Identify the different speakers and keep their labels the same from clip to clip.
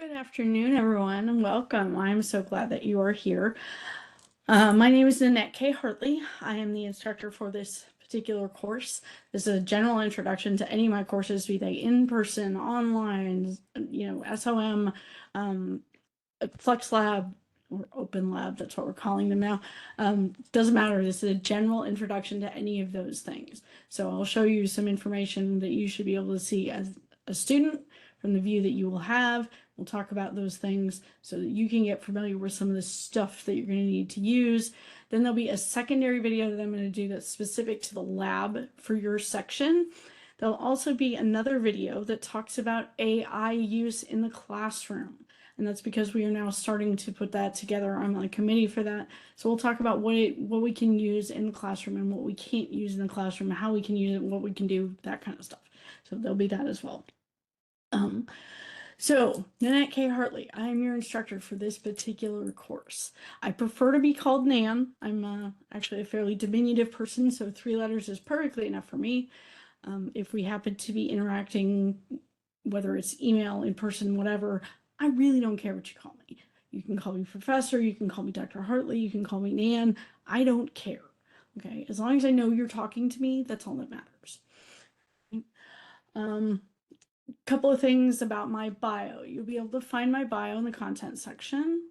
Speaker 1: Good afternoon, everyone, and welcome. I'm so glad that you are here. My name is Nanette K. Hartley. I am the instructor for this particular course. This is a general introduction to any of my courses, be they in person, online, SOM, Flex Lab, or Open Lab, that's what we're calling them now. Doesn't matter. This is a general introduction to any of those things. So I'll show you some information that you should be able to see as a student from the view that you will have. We'll talk about those things so that you can get familiar with some of the stuff that you're going to need to use. Then there'll be a secondary video that I'm going to do that's specific to the lab for your section. There'll also be another video that talks about AI use in the classroom. And that's because we are now starting to put that together. I'm on a committee for that. So we'll talk about what we can use in the classroom and what we can't use in the classroom, how we can use it, what we can do, that kind of stuff. So there'll be that as well. So, Nanette K. Hartley, I am your instructor for this particular course. I prefer to be called Nan. I'm actually a fairly diminutive person, so 3 letters is perfectly enough for me. If we happen to be interacting, whether it's email, in person, whatever, I really don't care what you call me. You can call me Professor, you can call me Dr. Hartley, you can call me Nan. I don't care. Okay, as long as I know you're talking to me, that's all that matters. Couple of things about my bio. You'll be able to find my bio in the content section.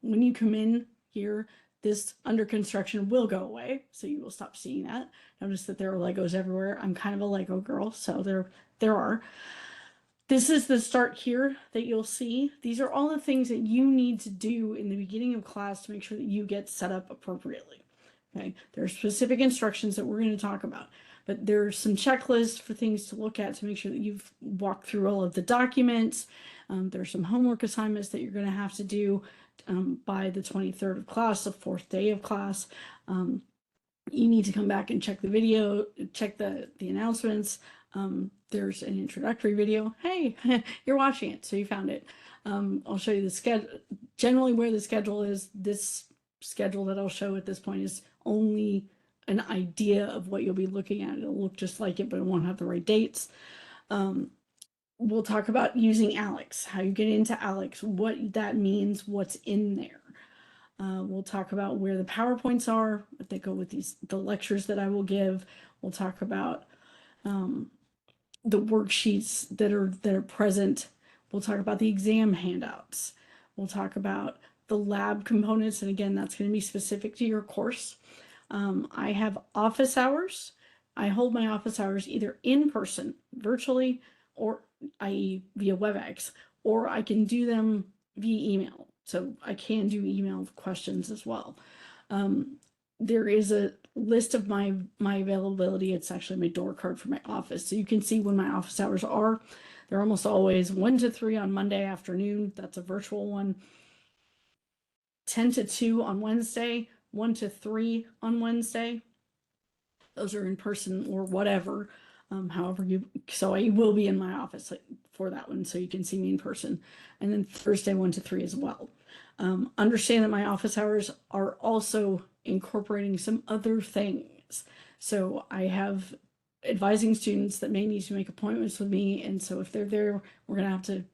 Speaker 1: When you come in here, this under construction will go away, so you will stop seeing that. Notice that there are Legos everywhere. I'm kind of a Lego girl, so there are. This is the start here that you'll see. These are all the things that you need to do in the beginning of class to make sure that you get set up appropriately. Okay, there are specific instructions that we're going to talk about, but there's some checklists for things to look at to make sure that you've walked through all of the documents. There's some homework assignments that you're going to have to do by the 23rd of class, the 4th day of class. You need to come back and check the video, check the announcements. There's an introductory video. Hey, you're watching it, so you found it. I'll show you the schedule, generally where the schedule is. This schedule that I'll show at this point is only an idea of what you'll be looking at. It'll look just like it, but it won't have the right dates. We'll talk about using ALEKS, how you get into ALEKS, what that means, what's in there. We'll talk about where the PowerPoints are, if they go with the lectures that I will give. We'll talk about the worksheets that are present. We'll talk about the exam handouts. We'll talk about the lab components, and again, that's going to be specific to your course. I have office hours. I hold my office hours either in person, virtually, or i.e. via WebEx, or I can do them via email. So I can do email questions as well. There is a list of my availability. It's actually my door card for my office. So you can see when my office hours are. They're almost always 1 to 3 on Monday afternoon. That's a virtual one. 10 to 2 on Wednesday, 1 to 3 on Wednesday. Those are in person or whatever. So I will be in my office for that one, so you can see me in person. And then Thursday, 1 to 3 as well. Understand that my office hours are also incorporating some other things. So I have advising students that may need to make appointments with me. And so if they're there, we're going to have to,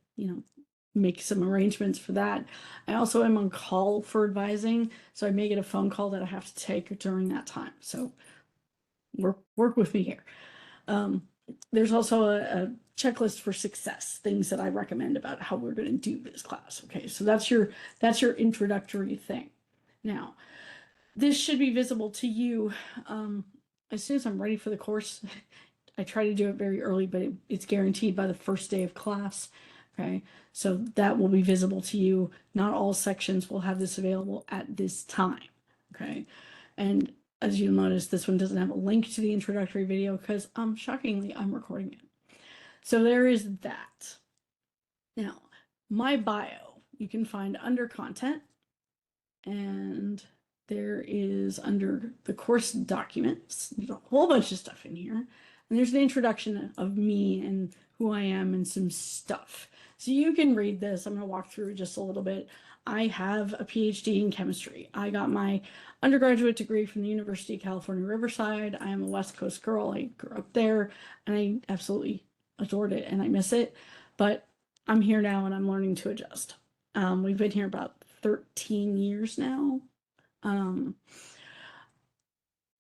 Speaker 1: make some arrangements for that. I also am on call for advising. So I may get a phone call that I have to take during that time. So work with me here. There's also a checklist for success, things that I recommend about how we're going to do this class. Okay, so that's your introductory thing. Now, this should be visible to you as soon as I'm ready for the course. I try to do it very early, but it's guaranteed by the first day of class. Okay, so that will be visible to you. Not all sections will have this available at this time. Okay, and as you'll notice, this one doesn't have a link to the introductory video because, shockingly, I'm recording it. So there is that. Now, my bio, you can find under content, and there is under the course documents. There's a whole bunch of stuff in here. And there's an introduction of me and who I am and some stuff. So you can read this. I'm going to walk through it just a little bit. I have a PhD in chemistry. I got my undergraduate degree from the University of California, Riverside. I am a West Coast girl. I grew up there and I absolutely adored it and I miss it. But I'm here now and I'm learning to adjust. We've been here about 13 years now.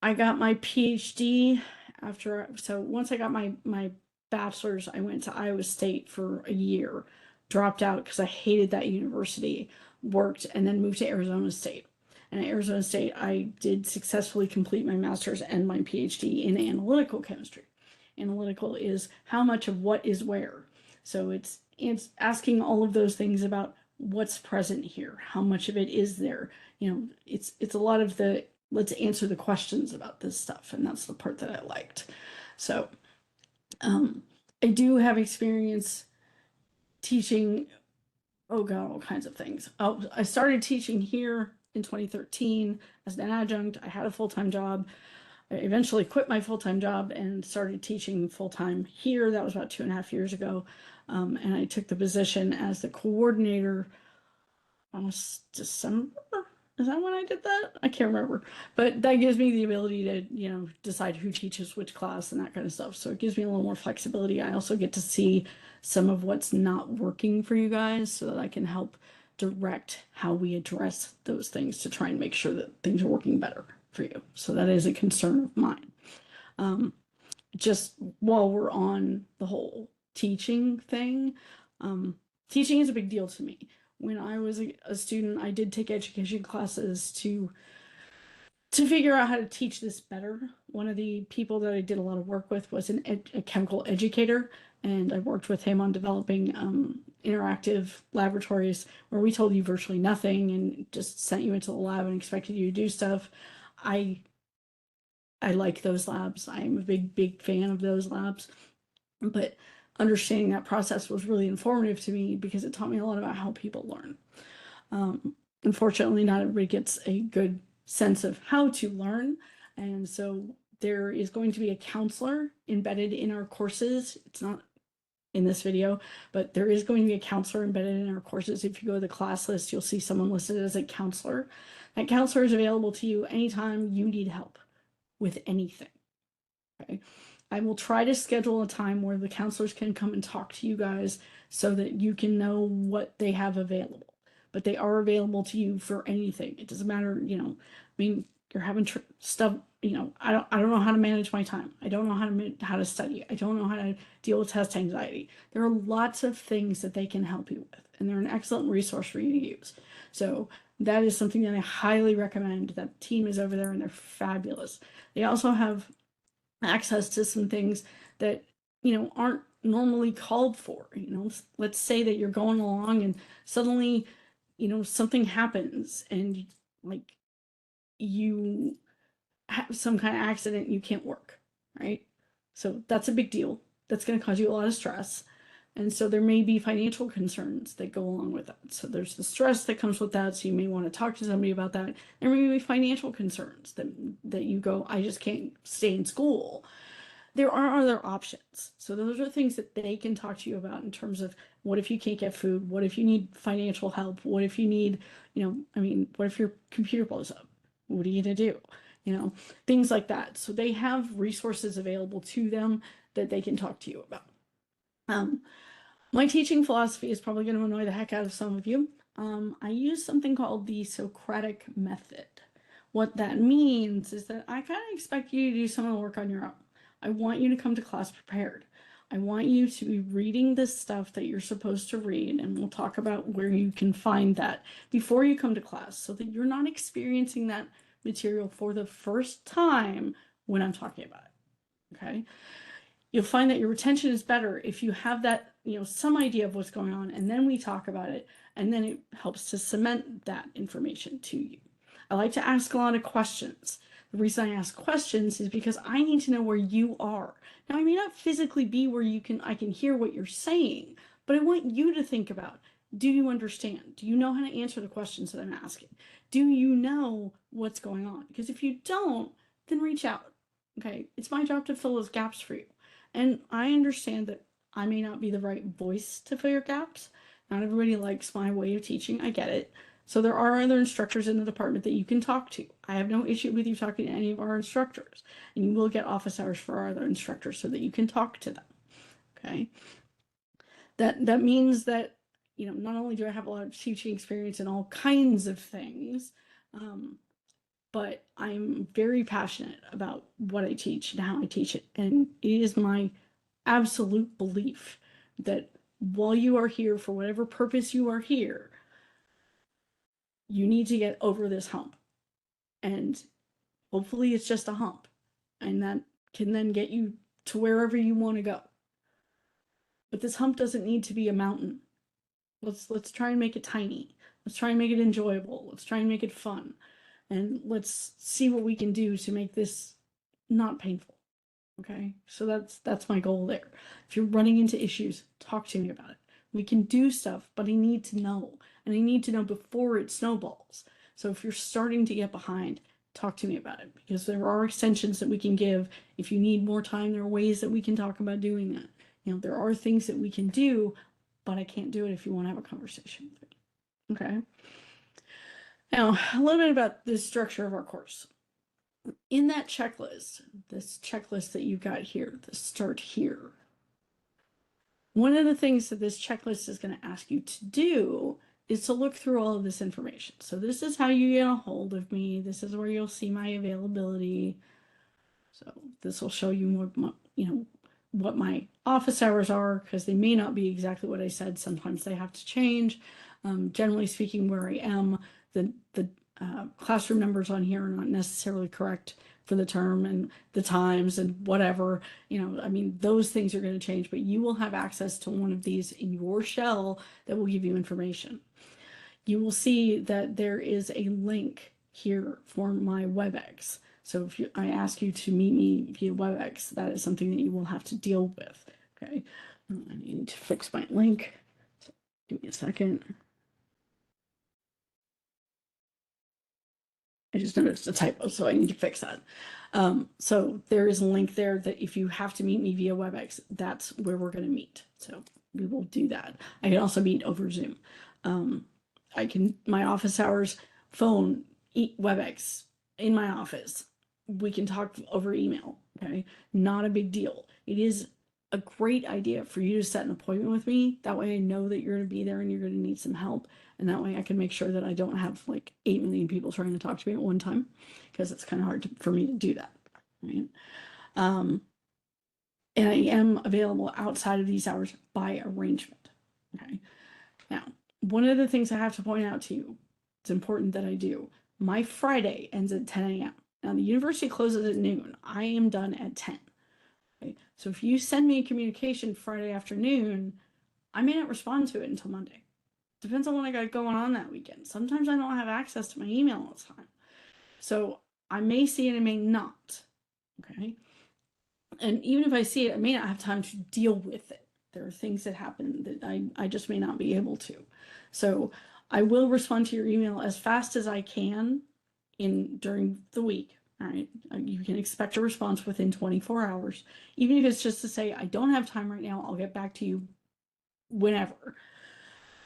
Speaker 1: I got my PhD so once I got my bachelor's, I went to Iowa State for a year, dropped out because I hated that university, worked, and then moved to Arizona State. And at Arizona State, I did successfully complete my master's and my PhD in analytical chemistry. Analytical is how much of what is where. So it's asking all of those things about what's present here, how much of it is there. It's a lot of the let's answer the questions about this stuff, and that's the part that I liked. So I do have experience teaching, oh god, all kinds of things. I started teaching here in 2013 as an adjunct. I had a full-time job. I eventually quit my full-time job and started teaching full-time here. That was about 2.5 years ago. And I took the position as the coordinator almost December. Is that when I did that? I can't remember. But that gives me the ability to, decide who teaches which class and that kind of stuff. So it gives me a little more flexibility. I also get to see some of what's not working for you guys so that I can help direct how we address those things to try and make sure that things are working better for you. So that is a concern of mine. Just while we're on the whole teaching thing, teaching is a big deal to me. When I was a student, I did take education classes to figure out how to teach this better. One of the people that I did a lot of work with was a chemical educator, and I worked with him on developing interactive laboratories where we told you virtually nothing and just sent you into the lab and expected you to do stuff. I like those labs. I am a big fan of those labs, but understanding that process was really informative to me because it taught me a lot about how people learn. Unfortunately, not everybody gets a good sense of how to learn, and so there is going to be a counselor embedded in our courses. It's not in this video, but there is going to be a counselor embedded in our courses. If you go to the class list, you'll see someone listed as a counselor. That counselor is available to you anytime you need help with anything. Okay. I will try to schedule a time where the counselors can come and talk to you guys so that you can know what they have available. But they are available to you for anything. It doesn't matter, you're having stuff, I don't know how to manage my time. I don't know how to study. I don't know how to deal with test anxiety. There are lots of things that they can help you with, and they're an excellent resource for you to use. So that is something that I highly recommend. That team is over there and they're fabulous. They also have access to some things that aren't normally called for. Let's say that you're going along and suddenly something happens and like you have some kind of accident, you can't work, right? So that's a big deal. That's going to cause you a lot of stress. And so there may be financial concerns that go along with that. So there's the stress that comes with that. So you may want to talk to somebody about that. There may be financial concerns that you go, I just can't stay in school. There are other options. So those are things that they can talk to you about in terms of what if you can't get food? What if you need financial help? What if you need, what if your computer blows up? What are you going to do? Things like that. So they have resources available to them that they can talk to you about. My teaching philosophy is probably going to annoy the heck out of some of you. I use something called the Socratic method. What that means is that I kind of expect you to do some of the work on your own. I want you to come to class prepared. I want you to be reading the stuff that you're supposed to read, and we'll talk about where you can find that before you come to class so that you're not experiencing that material for the first time when I'm talking about it, okay? You'll find that your retention is better if you have that, some idea of what's going on, and then we talk about it, and then it helps to cement that information to you. I like to ask a lot of questions. The reason I ask questions is because I need to know where you are. Now, I may not physically be where I can hear what you're saying, but I want you to think about, do you understand? Do you know how to answer the questions that I'm asking? Do you know what's going on? Because if you don't, then reach out. Okay, it's my job to fill those gaps for you. And I understand that I may not be the right voice to fill your gaps. Not everybody likes my way of teaching. I get it. So there are other instructors in the department that you can talk to. I have no issue with you talking to any of our instructors. And you will get office hours for our other instructors so that you can talk to them. Okay. That means that, you know, not only do I have a lot of teaching experience in all kinds of things, but I'm very passionate about what I teach and how I teach it. And it is my absolute belief that while you are here for whatever purpose you are here, you need to get over this hump. And hopefully it's just a hump. And that can then get you to wherever you want to go. But this hump doesn't need to be a mountain. Let's try and make it tiny. Let's try and make it enjoyable. Let's try and make it fun. And let's see what we can do to make this not painful. Okay? So that's my goal there. If you're running into issues, talk to me about it. We can do stuff, but I need to know. And I need to know before it snowballs. So if you're starting to get behind, talk to me about it, because there are extensions that we can give. If you need more time, there are ways that we can talk about doing that. You know, there are things that we can do, but I can't do it if you want to have a conversation with me. Okay. Now, a little bit about the structure of our course. In that checklist, this checklist that you've got here, the start here, one of the things that this checklist is going to ask you to do is to look through all of this information. So this is how you get a hold of me. This is where you'll see my availability. So this will show you what my, you know, what my office hours are, because they may not be exactly what I said. Sometimes they have to change. Generally speaking, where I am, the classroom numbers on here are not necessarily correct for the term and the times and whatever, you know, I mean, those things are going to change, but you will have access to one of these in your shell that will give you information. You will see that there is a link here for my WebEx. So if I ask you to meet me via WebEx, that is something that you will have to deal with. Okay. I need to fix my link. So give me a second. I just noticed a typo, so I need to fix that. So there is a link there that if you have to meet me via WebEx, that's where we're going to meet. So we will do that. I can also meet over Zoom. I can, my office hours, phone, WebEx in my office. We can talk over email. Okay. Not a big deal. It is a great idea for you to set an appointment with me. That way I know that you're going to be there and you're going to need some help. And that way I can make sure that I don't have like 8 million people trying to talk to me at one time, because it's kind of hard for me to do that. Right. And I am available outside of these hours by arrangement. Okay. Now, one of the things I have to point out to you, it's important that I do. My Friday ends at 10 a.m. Now, the university closes at noon. I am done at 10. Okay? So if you send me a communication Friday afternoon, I may not respond to it until Monday. Depends on what I got going on that weekend. Sometimes I don't have access to my email all the time. So I may see it, I may not. Okay. And even if I see it, I may not have time to deal with it. There are things that happen that I just may not be able to. So I will respond to your email as fast as I can during the week. All right. You can expect a response within 24 hours. Even if it's just to say, I don't have time right now, I'll get back to you whenever.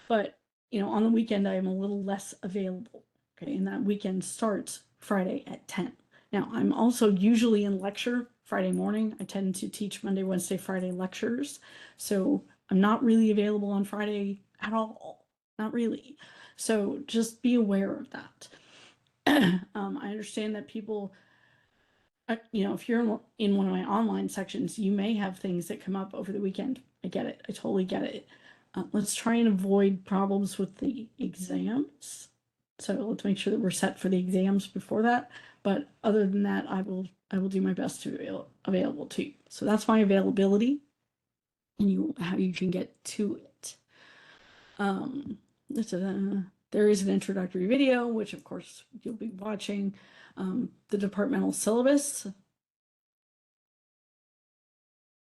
Speaker 1: But, you know, on the weekend, I am a little less available. Okay. And that weekend starts Friday at 10. Now, I'm also usually in lecture Friday morning. I tend to teach Monday, Wednesday, Friday lectures. So I'm not really available on Friday at all. Not really. So just be aware of that. I understand that people, you know, if you're in one of my online sections, you may have things that come up over the weekend. I get it. I totally get it. Let's try and avoid problems with the exams. So let's make sure that we're set for the exams before that. But other than that, I will do my best to be available to you. So that's my availability, and how you can get to it. There is an introductory video, which of course you'll be watching. The departmental syllabus.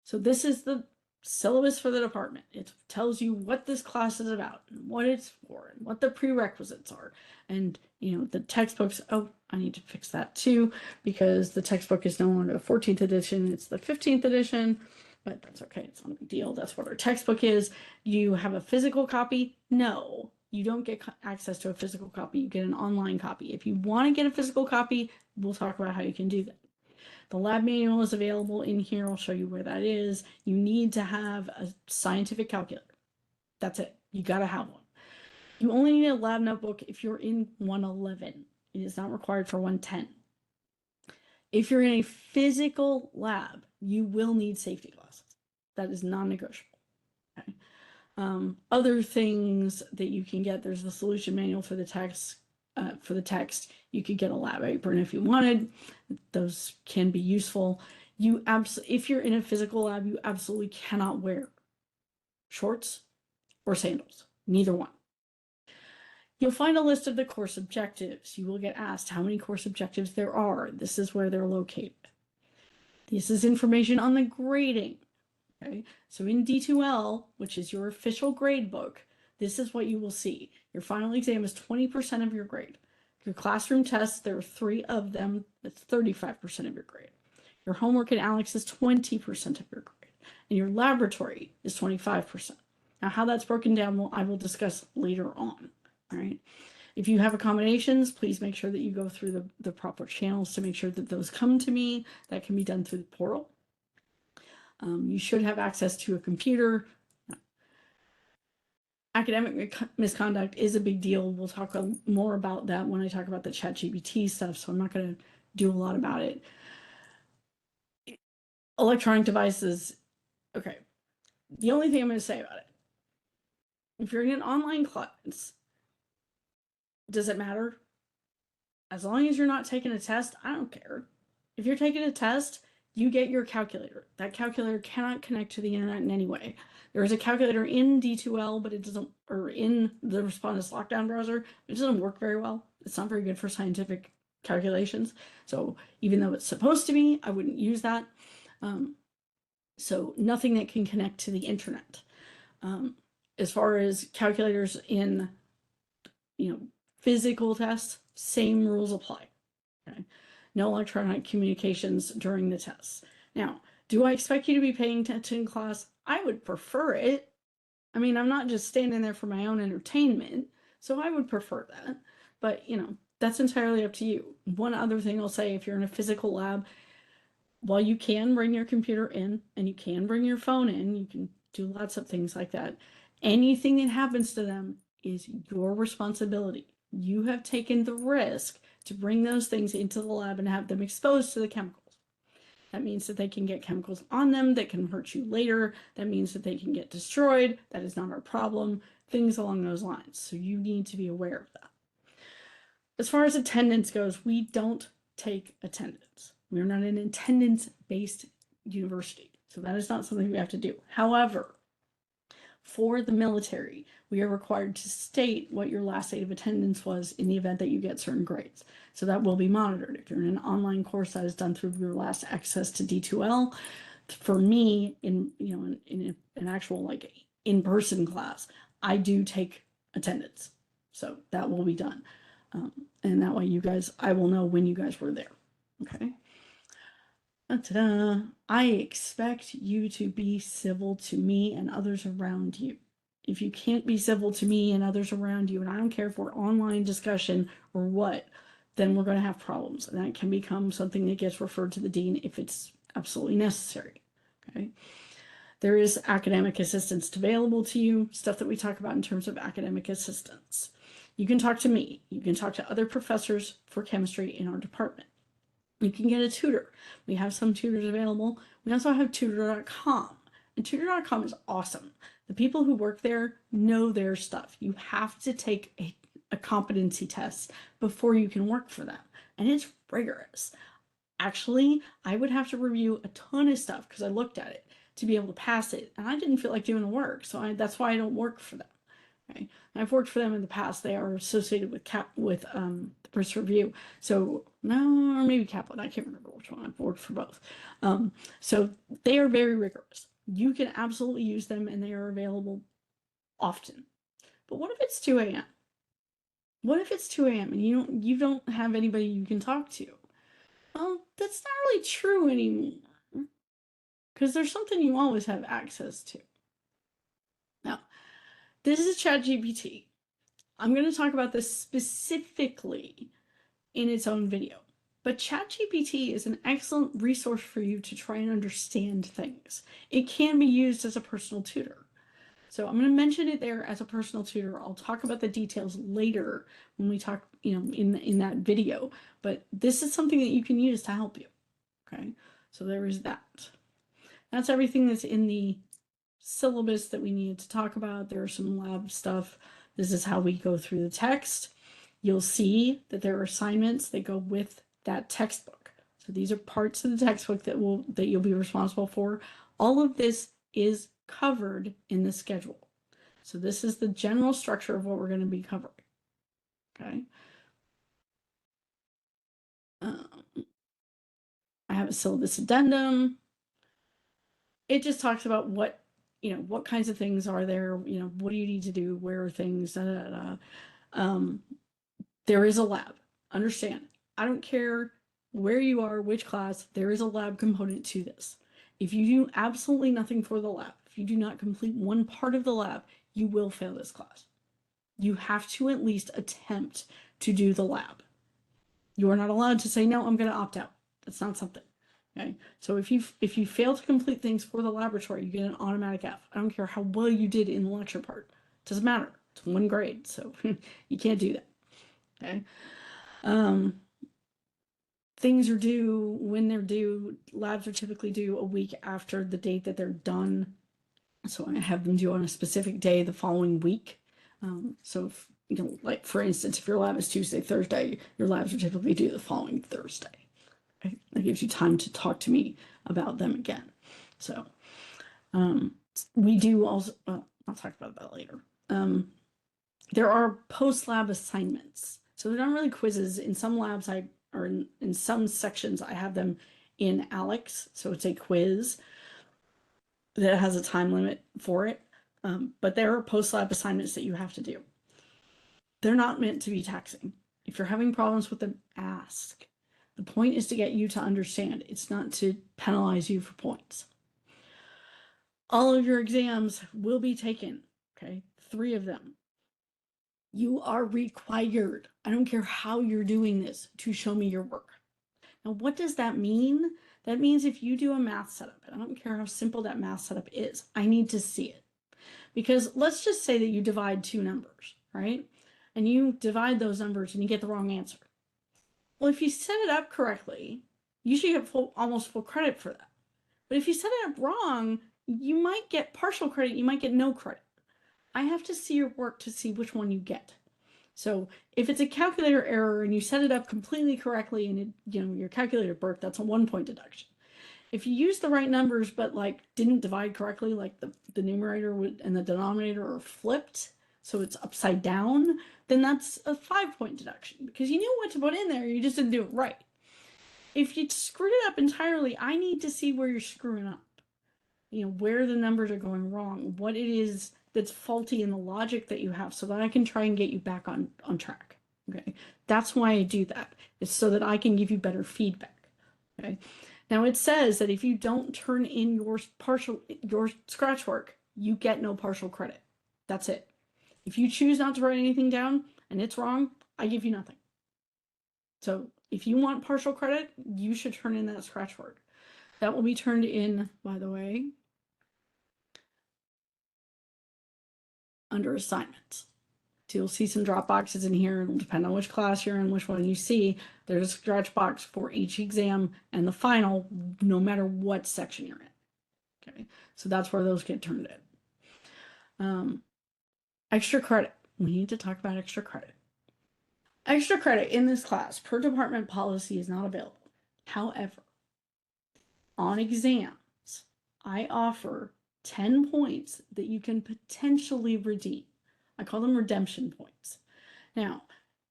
Speaker 1: So this is the syllabus for the department. It tells you what this class is about and what it's for and what the prerequisites are. And, you know, the textbooks, oh, I need to fix that too, because the textbook is no longer the 14th edition, it's the 15th edition, but that's okay. It's not a big deal. That's what our textbook is. You have a physical copy? No, you don't get access to a physical copy. You get an online copy. If you want to get a physical copy, we'll talk about how you can do that. The lab manual is available in here. I'll show you where that is. You need to have a scientific calculator. That's it. You got to have one. You only need a lab notebook if you're in 111. It is not required for 110. If you're in a physical lab, you will need safety glasses. That is non-negotiable. Okay. Other things that you can get, there's the solution manual for the text. You could get a lab apron if you wanted. Those can be useful. If you're in a physical lab, you absolutely cannot wear shorts or sandals. Neither one. You'll find a list of the course objectives. You will get asked how many course objectives there are. This is where they're located. This is information on the grading. Okay, so in D2L, which is your official grade book, this is what you will see. Your final exam is 20% of your grade. Your classroom tests, there are 3 of them. That's 35% of your grade. Your homework in ALEKS is 20% of your grade. And your laboratory is 25%. Now, how that's broken down, I will discuss later on. All right. If you have accommodations, please make sure that you go through the proper channels to make sure that those come to me. That can be done through the portal. You should have access to a computer. Academic misconduct is a big deal. We'll talk more about that when I talk about the ChatGPT stuff, so I'm not going to do a lot about it. Electronic devices. Okay. The only thing I'm going to say about it, if you're in an online class, does it matter? As long as you're not taking a test, I don't care. If you're taking a test, you get your calculator. That calculator cannot connect to the internet in any way. There is a calculator in D2L, but it doesn't, or in the Respondus Lockdown browser, it doesn't work very well. It's not very good for scientific calculations. So even though it's supposed to be, I wouldn't use that. So nothing that can connect to the internet. As far as calculators in, physical tests, same rules apply. Okay. No electronic communications during the tests. Now, do I expect you to be paying attention in class? I would prefer it. I mean, I'm not just standing there for my own entertainment, so I would prefer that. But, that's entirely up to you. One other thing I'll say, if you're in a physical lab, while you can bring your computer in and you can bring your phone in, you can do lots of things like that. Anything that happens to them is your responsibility. You have taken the risk to bring those things into the lab and have them exposed to the chemicals. That means that they can get chemicals on them that can hurt you later. That means that they can get destroyed. That is not our problem. Things along those lines. So you need to be aware of that. As far as attendance goes, we don't take attendance. We're not an attendance-based university. So that is not something we have to do. However, for the military, we are required to state what your last date of attendance was in the event that you get certain grades. So that will be monitored. If you're in an online course that is done through your last access to D2L, for me, in an actual like in-person class, I do take attendance. So that will be done. And that way I will know when you guys were there. Okay. Ta-da. I expect you to be civil to me and others around you. If you can't be civil to me and others around you, and I don't care if we're online discussion or what, then we're going to have problems. And that can become something that gets referred to the dean if it's absolutely necessary. Okay. There is academic assistance available to you, stuff that we talk about in terms of academic assistance. You can talk to me. You can talk to other professors for chemistry in our department. You can get a tutor. We have some tutors available. We also have tutor.com. And tutor.com is awesome. The people who work there know their stuff. You have to take a competency test before you can work for them. And it's rigorous. Actually, I would have to review a ton of stuff because I looked at it to be able to pass it. And I didn't feel like doing the work. So that's why I don't work for them. Okay. I've worked for them in the past. They are associated with the Brist Review. So no, or maybe Kaplan. I can't remember which one. I've worked for both. So they are very rigorous. You can absolutely use them, and they are available often. But what if it's 2 a.m.? What if it's 2 a.m. and you don't have anybody you can talk to? Well, that's not really true anymore, because there's something you always have access to. Now, this is ChatGPT. I'm going to talk about this specifically in its own video. But ChatGPT is an excellent resource for you to try and understand things. It can be used as a personal tutor. So I'm going to mention it there as a personal tutor. I'll talk about the details later when we talk, in that video, but this is something that you can use to help you. Okay. So there is that. That's everything that's in the syllabus that we needed to talk about. There's some lab stuff. This is how we go through the text. You'll see that there are assignments that go with that textbook. So these are parts of the textbook that you'll be responsible for. All of this is covered in the schedule. So this is the general structure of what we're going to be covering. Okay. I have a syllabus addendum. It just talks about what kinds of things are there, what do you need to do, where are things, da, da, da. There is a lab. Understand, I don't care where you are, which class, there is a lab component to this. If you do absolutely nothing for the lab, if you do not complete one part of the lab, you will fail this class. You have to at least attempt to do the lab. You are not allowed to say, no, I'm going to opt out. That's not something. Okay. So if you fail to complete things for the laboratory, you get an automatic F. I don't care how well you did in the lecture part. It doesn't matter. It's 1 grade. So you can't do that. Okay. Things are due when they're due. Labs are typically due a week after the date that they're done. So I have them due on a specific day the following week. So if, like for instance, if your lab is Tuesday, Thursday, your labs are typically due the following Thursday. Okay? That gives you time to talk to me about them again. So we do also, I'll talk about that later. There are post-lab assignments. So they're not really quizzes. In some labs, in some sections, I have them in ALEKS. So it's a quiz that has a time limit for it. But there are post-lab assignments that you have to do. They're not meant to be taxing. If you're having problems with them, ask. The point is to get you to understand. It's not to penalize you for points. All of your exams will be taken, okay? 3 of them. You are required, I don't care how you're doing this, to show me your work. Now, what does that mean? That means if you do a math setup, and I don't care how simple that math setup is, I need to see it. Because let's just say that you divide 2 numbers, right? And you divide those numbers and you get the wrong answer. Well, if you set it up correctly, you should get almost full credit for that. But if you set it up wrong, you might get partial credit, you might get no credit. I have to see your work to see which one you get. So if it's a calculator error and you set it up completely correctly and your calculator broke, that's a 1-point deduction. If you use the right numbers but didn't divide correctly, like the numerator and the denominator are flipped, so it's upside down, then that's a 5-point deduction because you knew what to put in there, you just didn't do it right. If you screwed it up entirely, I need to see where you're screwing up. Where the numbers are going wrong, what it is that's faulty in the logic that you have so that I can try and get you back on track. Okay. That's why I do that. It's so that I can give you better feedback. Okay. Now it says that if you don't turn in your scratch work, you get no partial credit. That's it. If you choose not to write anything down and it's wrong, I give you nothing. So if you want partial credit, you should turn in that scratch work. That will be turned in, by the way, under assignments. So you'll see some drop boxes in here. It'll depend on which class you're in, which one you see. There's a scratch box for each exam and the final, no matter what section you're in. Okay, so that's where those get turned in. Extra credit. We need to talk about extra credit. Extra credit in this class per department policy is not available. However, on exams, I offer 10 points that you can potentially redeem. I call them redemption points. Now,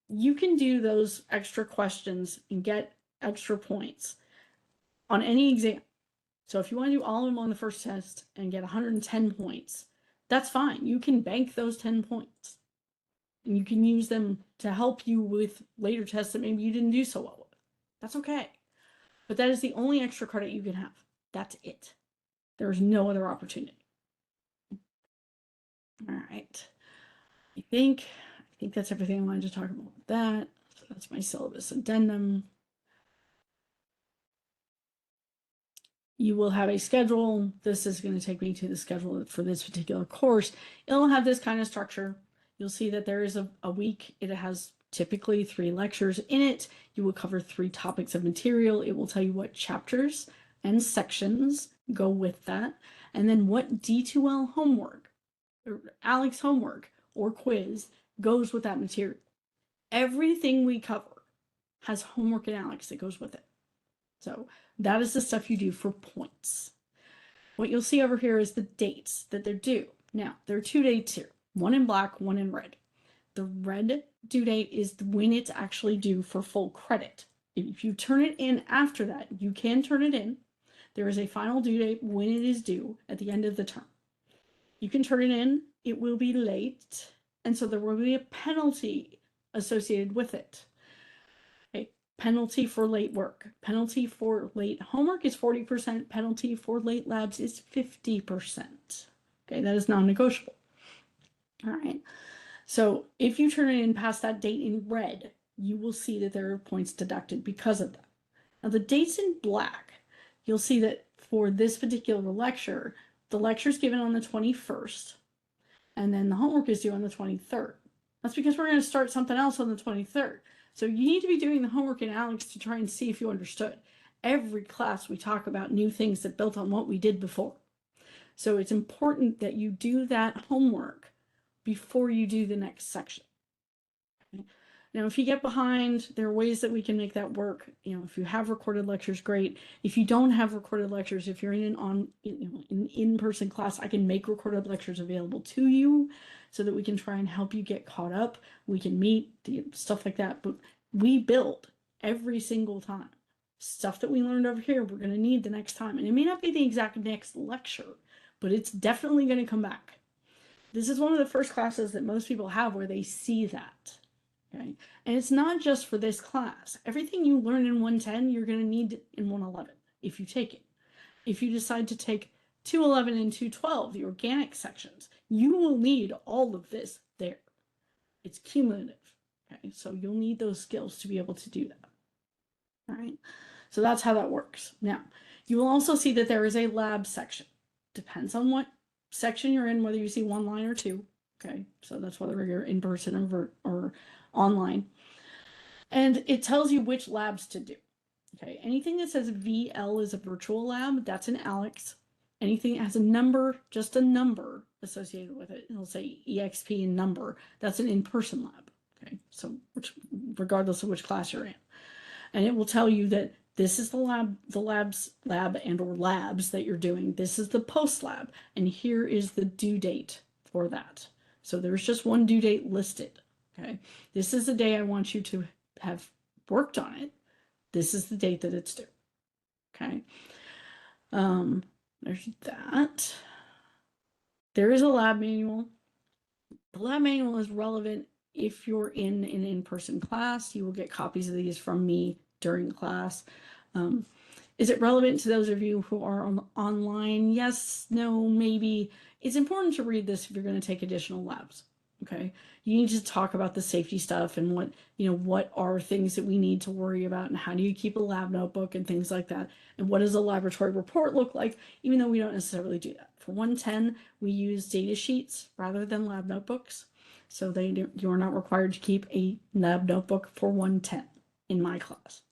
Speaker 1: you can do those extra questions and get extra points on any exam. So if you want to do all of them on the first test and get 110 points, that's fine. You can bank those 10 points. And you can use them to help you with later tests that maybe you didn't do so well with. That's okay. But that is the only extra credit you can have. That's it. There's no other opportunity. All right. I think that's everything I wanted to talk about with that. So that's my syllabus addendum. You will have a schedule. This is going to take me to the schedule for this particular course. It'll have this kind of structure. You'll see that there is a week. It has typically 3 lectures in it. You will cover 3 topics of material. It will tell you what chapters and sections go with that, and then what D2L homework, or ALEKS homework or quiz goes with that material. Everything we cover has homework and ALEKS that goes with it. So that is the stuff you do for points. What you'll see over here is the dates that they're due. Now, there are 2 dates here, one in black, one in red. The red due date is when it's actually due for full credit. If you turn it in after that, you can turn it in. There is a final due date when it is due at the end of the term. You can turn it in, it will be late, and so there will be a penalty associated with it. Penalty for late work. Penalty for late homework is 40%. Penalty for late labs is 50%. Okay, that is non-negotiable. All right. So if you turn it in past that date in red, you will see that there are points deducted because of that. Now the dates in black, you'll see that for this particular lecture, the lecture is given on the 21st, and then the homework is due on the 23rd. That's because we're going to start something else on the 23rd. So you need to be doing the homework in ALEKS to try and see if you understood. Every class we talk about new things that built on what we did before. So it's important that you do that homework before you do the next section. Okay? Now, if you get behind, there are ways that we can make that work. You know, if you have recorded lectures, great. If you don't have recorded lectures, if you're in an in-person class, I can make recorded lectures available to you so that we can try and help you get caught up. We can meet, stuff like that. But we build every single time. Stuff that we learned over here, we're going to need the next time. And it may not be the exact next lecture, but it's definitely going to come back. This is one of the first classes that most people have where they see that. Okay, and it's not just for this class. Everything you learn in 110, you're going to need in 111 if you take it. If you decide to take 211 and 212, the organic sections, you will need all of this there. It's cumulative. Okay, so you'll need those skills to be able to do that. All right, so that's how that works. Now, you will also see that there is a lab section. Depends on what section you're in, whether you see 1 line or 2. Okay, so that's whether you're in person or online. And it tells you which labs to do. Okay, anything that says VL is a virtual lab, that's an ALEKS. Anything that has a number, just a number associated with it, it'll say EXP and number, that's an in-person lab. Okay, so regardless of which class you're in. And it will tell you that this is the lab and or labs that you're doing. This is the post lab, and here is the due date for that. So there's just one due date listed. Okay, this is the day I want you to have worked on it. This is the date that it's due. Okay, there's that. There is a lab manual. The lab manual is relevant if you're in an in-person class. You will get copies of these from me during class. Is it relevant to those of you who are online? Yes, no, maybe. It's important to read this if you're going to take additional labs. Okay, you need to talk about the safety stuff and what are things that we need to worry about, and how do you keep a lab notebook and things like that, and what does a laboratory report look like, even though we don't necessarily do that. For 110, we use data sheets rather than lab notebooks, so you're not required to keep a lab notebook for 110 in my class.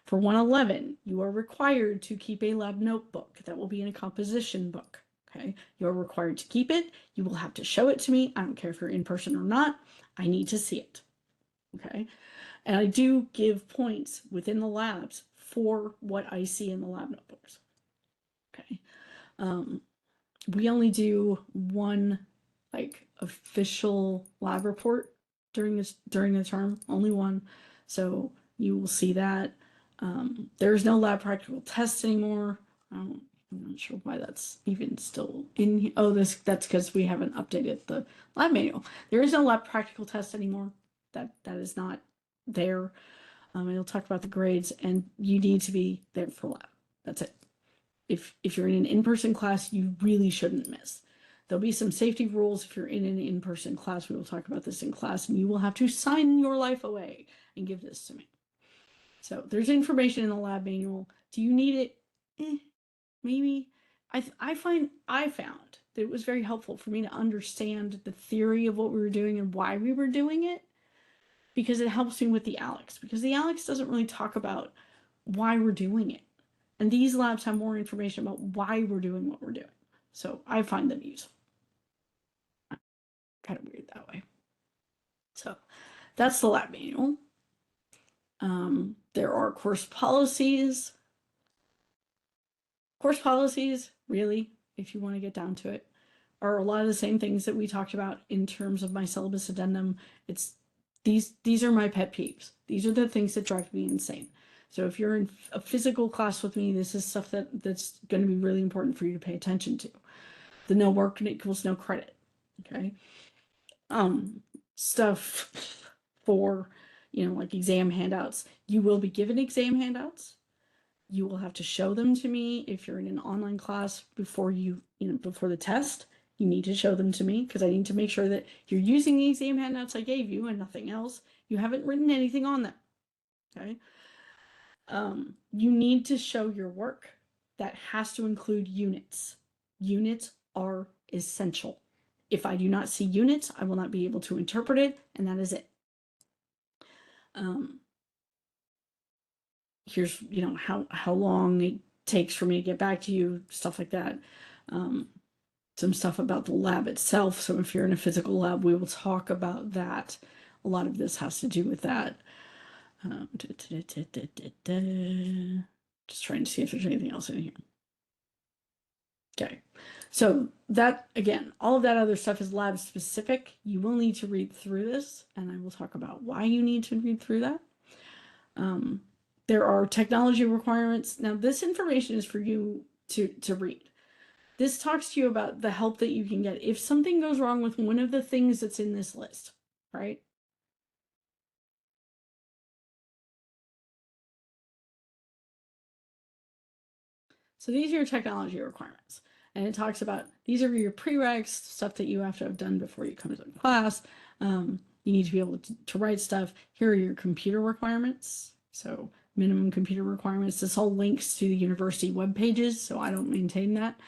Speaker 1: For 111, you are required to keep a lab notebook that will be in a composition book. Okay, you're required to keep it. You will have to show it to me. I don't care if you're in person or not. I need to see it. Okay, and I do give points within the labs for what I see in the lab notebooks. Okay, we only do one official lab report during the term, only one. So you will see that. There's no lab practical tests anymore. I'm not sure why that's even still in here. Oh, that's because we haven't updated the lab manual. There is no lab practical test anymore. That is not there. It'll talk about the grades, and you need to be there for lab. That's it. If you're in an in-person class, you really shouldn't miss. There'll be some safety rules if you're in an in-person class. We will talk about this in class, and you will have to sign your life away and give this to me. So there's information in the lab manual. Do you need it? maybe I found that it was very helpful for me to understand the theory of what we were doing and why we were doing it, because it helps me with the ALEKS, because the ALEKS doesn't really talk about why we're doing it. And these labs have more information about why we're doing what we're doing. So I find them useful. Kind of weird that way. So that's the lab manual. There are course policies. Course policies, really, if you want to get down to it, are a lot of the same things that we talked about in terms of my syllabus addendum. It's these are my pet peeves. These are the things that drive me insane. So if you're in a physical class with me, this is stuff that's going to be really important for you to pay attention to. The no work equals no credit. Okay. Stuff for, like exam handouts. You will be given exam handouts. You will have to show them to me if you're in an online class before before the test. You need to show them to me because I need to make sure that you're using the exam handouts I gave you and nothing else. You haven't written anything on them. Okay. You need to show your work. That has to include units. Units are essential. If I do not see units, I will not be able to interpret it, and that is it. Here's, how long it takes for me to get back to you, stuff like that. Some stuff about the lab itself. So if you're in a physical lab, we will talk about that. A lot of this has to do with that. Just trying to see if there's anything else in here. Okay, so that, again, all of that other stuff is lab specific. You will need to read through this, and I will talk about why you need to read through that. There are technology requirements. Now, this information is for you to read. This talks to you about the help that you can get if something goes wrong with one of the things that's in this list, right? So these are your technology requirements. And it talks about, these are your prereqs, stuff that you have to have done before you come to the class. You need to be able to write stuff. Here are your computer requirements. So minimum computer requirements. This all links to the university web pages, so I don't maintain that.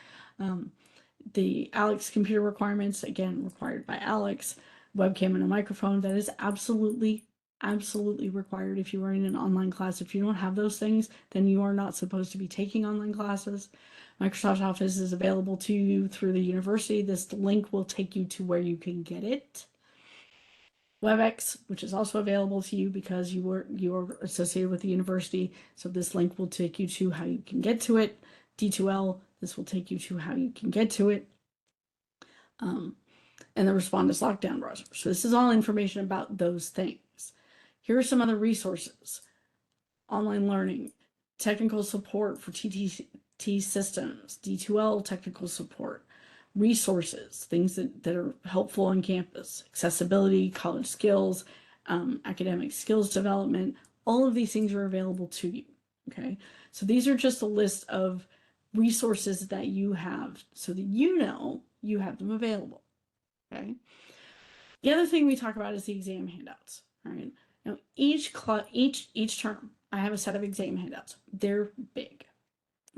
Speaker 1: The ALEKS computer requirements, again, required by ALEKS. Webcam and a microphone, that is absolutely required if you are in an online class. If you don't have those things, then you are not supposed to be taking online classes. Microsoft Office is available to you through the university. This link will take you to where you can get it. WebEx, which is also available to you because you are associated with the university. So this link will take you to how you can get to it. D2L, this will take you to how you can get to it. And the Respondus Lockdown browser. So this is all information about those things. Here are some other resources. Online learning, technical support for TTT systems, D2L technical support, resources, things that are helpful on campus, accessibility, college skills, academic skills development. All of these things are available to you. Okay, so these are just a list of resources that you have so that you have them available. Okay. The other thing we talk about is the exam handouts. All right. Now each term, I have a set of exam handouts. They're big.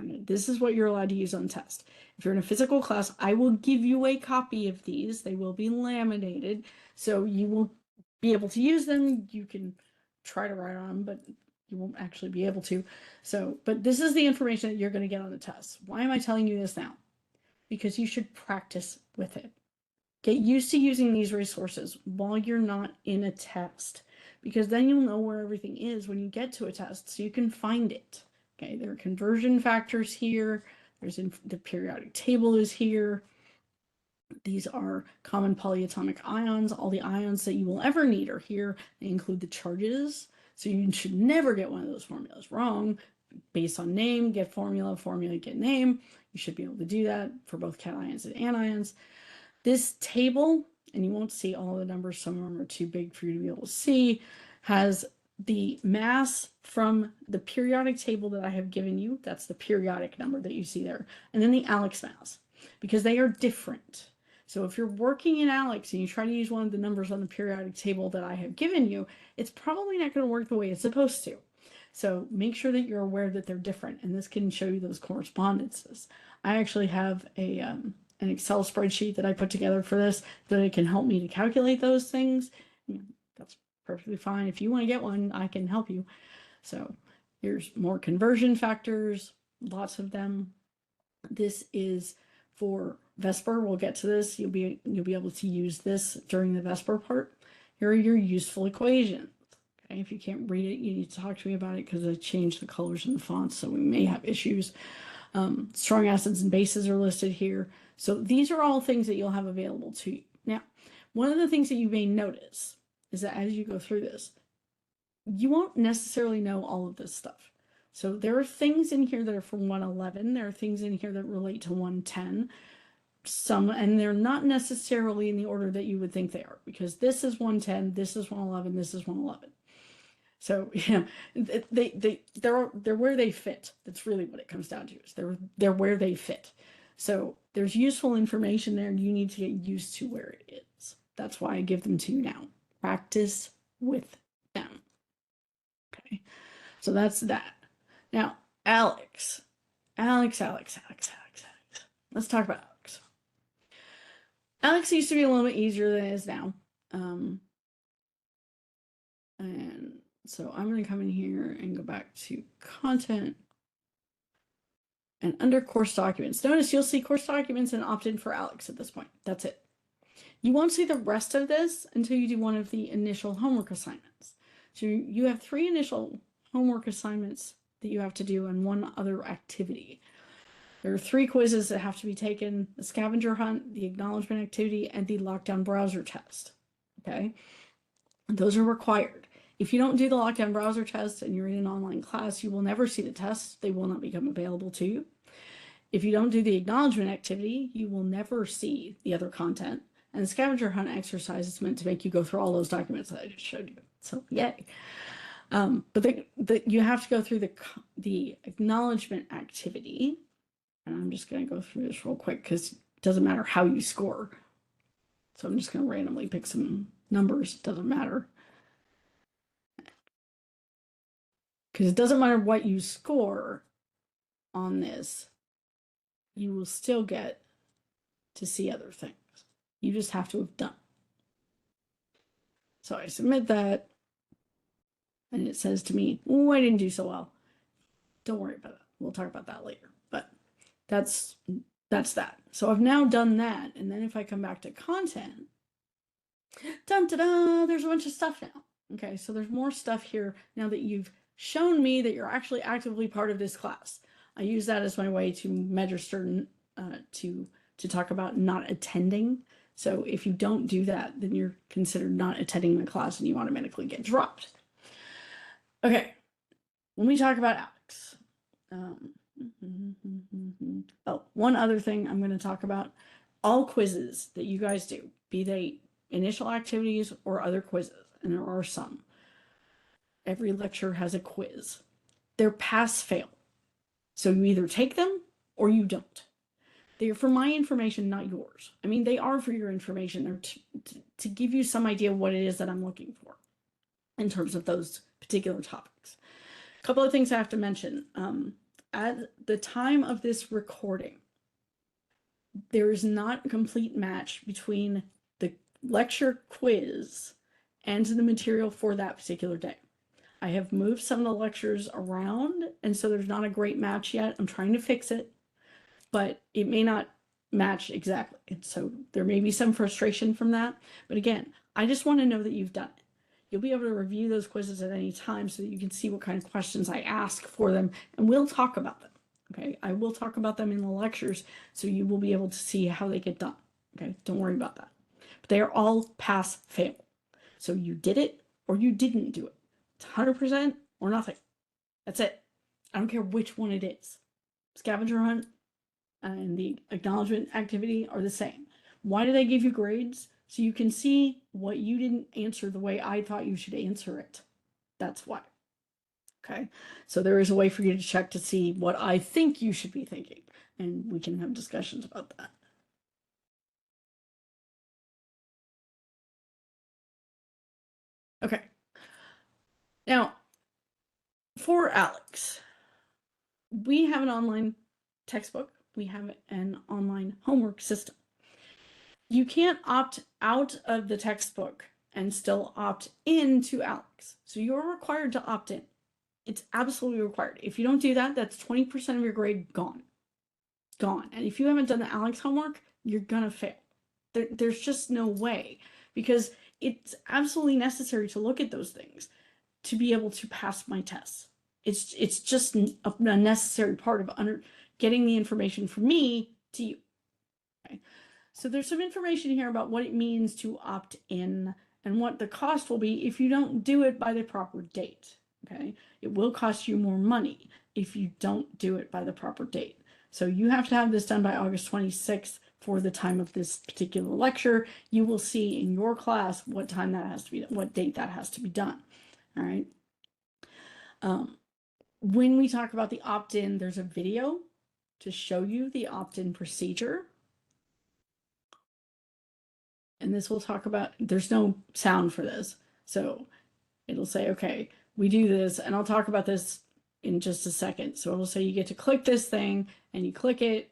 Speaker 1: Okay. This is what you're allowed to use on test. If you're in a physical class, I will give you a copy of these. They will be laminated, so you will be able to use them. You can try to write on them, but you won't actually be able to. So, but this is the information that you're going to get on the test. Why am I telling you this now? Because you should practice with it. Get used to using these resources while you're not in a test, because then you'll know where everything is when you get to a test, so you can find it. Okay, there are conversion factors here. The periodic table is here. These are common polyatomic ions. All the ions that you will ever need are here. They include the charges, so you should never get one of those formulas wrong. Based on name, get formula, formula, get name. You should be able to do that for both cations and anions. This table, and you won't see all the numbers, some of them are too big for you to be able to see, has the mass from the periodic table that I have given you. That's the periodic number that you see there. And then the ALEKS mass, because they are different. So if you're working in ALEKS and you try to use one of the numbers on the periodic table that I have given you, it's probably not going to work the way it's supposed to. So make sure that you're aware that they're different, and this can show you those correspondences. I actually have an Excel spreadsheet that I put together for this that it can help me to calculate those things. That's perfectly fine. If you want to get one, I can help you. So here's more conversion factors, lots of them. This is for VSEPR. We'll get to this. You'll be able to use this during the VSEPR part. Here are your useful equations. Okay, if you can't read it, you need to talk to me about it because I changed the colors and the fonts, so we may have issues. Strong acids and bases are listed here. So these are all things that you'll have available to you. Now, one of the things that you may notice is that as you go through this, you won't necessarily know all of this stuff. So there are things in here that are from 111. There are things in here that relate to 110. And they're not necessarily in the order that you would think they are, because this is 110, this is 111, this is 111. So they're where they fit. That's really what it comes down to. Is they're where they fit. So there's useful information there, and you need to get used to where it is. That's why I give them to you now. Practice with them. Okay, so that's that. Now, Alex. Let's talk about Alex. Alex used to be a little bit easier than it is now. And so I'm going to come in here and go back to content. And under course documents, notice you'll see course documents and opt in for Alex at this point. That's it. You won't see the rest of this until you do one of the initial homework assignments. So you have 3 initial homework assignments that you have to do and 1 other activity. There are 3 quizzes that have to be taken: the scavenger hunt, the acknowledgement activity, and the lockdown browser test. Okay, and those are required. If you don't do the lockdown browser test and you're in an online class, you will never see the tests. They will not become available to you. If you don't do the acknowledgement activity, you will never see the other content. And the scavenger hunt exercise is meant to make you go through all those documents that I just showed you. So yay. But you have to go through the acknowledgement activity. And I'm just going to go through this real quick because it doesn't matter how you score. So I'm just going to randomly pick some numbers. It doesn't matter. Because it doesn't matter what you score on this, you will still get to see other things. You just have to have done. So I submit that, and it says to me, oh, I didn't do so well. Don't worry about it. We'll talk about that later. But that's that. So I've now done that. And then if I come back to content, there's a bunch of stuff now. Okay, so there's more stuff here now that you've shown me that you're actually actively part of this class. I use that as my way to measure certain, to talk about not attending. So if you don't do that, then you're considered not attending my class and you automatically get dropped. Okay, when we talk about Alex, oh, one other thing I'm going to talk about: all quizzes that you guys do, be they initial activities or other quizzes, and there are some. Every lecture has a quiz. They're pass-fail. So you either take them or you don't. They are for my information, not yours. I mean, they are for your information. They're to give you some idea of what it is that I'm looking for in terms of those particular topics. A couple of things I have to mention. At the time of this recording, there is not a complete match between the lecture quiz and the material for that particular day. I have moved some of the lectures around, and so there's not a great match yet. I'm trying to fix it, but it may not match exactly. And so there may be some frustration from that. But again, I just want to know that you've done it. You'll be able to review those quizzes at any time so that you can see what kind of questions I ask for them, and we'll talk about them. Okay, I will talk about them in the lectures, so you will be able to see how they get done. Okay, don't worry about that. But they are all pass fail. So you did it or you didn't do it. It's 100% or nothing. That's it. I don't care which one it is. Scavenger hunt and the acknowledgement activity are the same. Why do they give you grades? So you can see what you didn't answer the way I thought you should answer it. That's why. Okay, so there is a way for you to check to see what I think you should be thinking, and we can have discussions about that. Okay. Now, For ALEKS, we have an online textbook. We have an online homework system. You can't opt out of the textbook and still opt into ALEKS. So you're required to opt in. It's absolutely required. If you don't do that, that's 20% of your grade gone. Gone. And if you haven't done the ALEKS homework, you're gonna fail. There's just no way, because it's absolutely necessary to look at those things to be able to pass my tests. It's just a necessary part of getting the information from me to you. Okay. So there's some information here about what it means to opt in and what the cost will be if you don't do it by the proper date. Okay. It will cost you more money if you don't do it by the proper date. So you have to have this done by August 26th for the time of this particular lecture. You will see in your class what time that has to be, what date that has to be done. All right. When we talk about the opt-in, there's a video to show you the opt-in procedure. And this will talk about, there's no sound for this. So it'll say, okay, we do this, and I'll talk about this in just a second. So it'll say you get to click this thing, and you click it,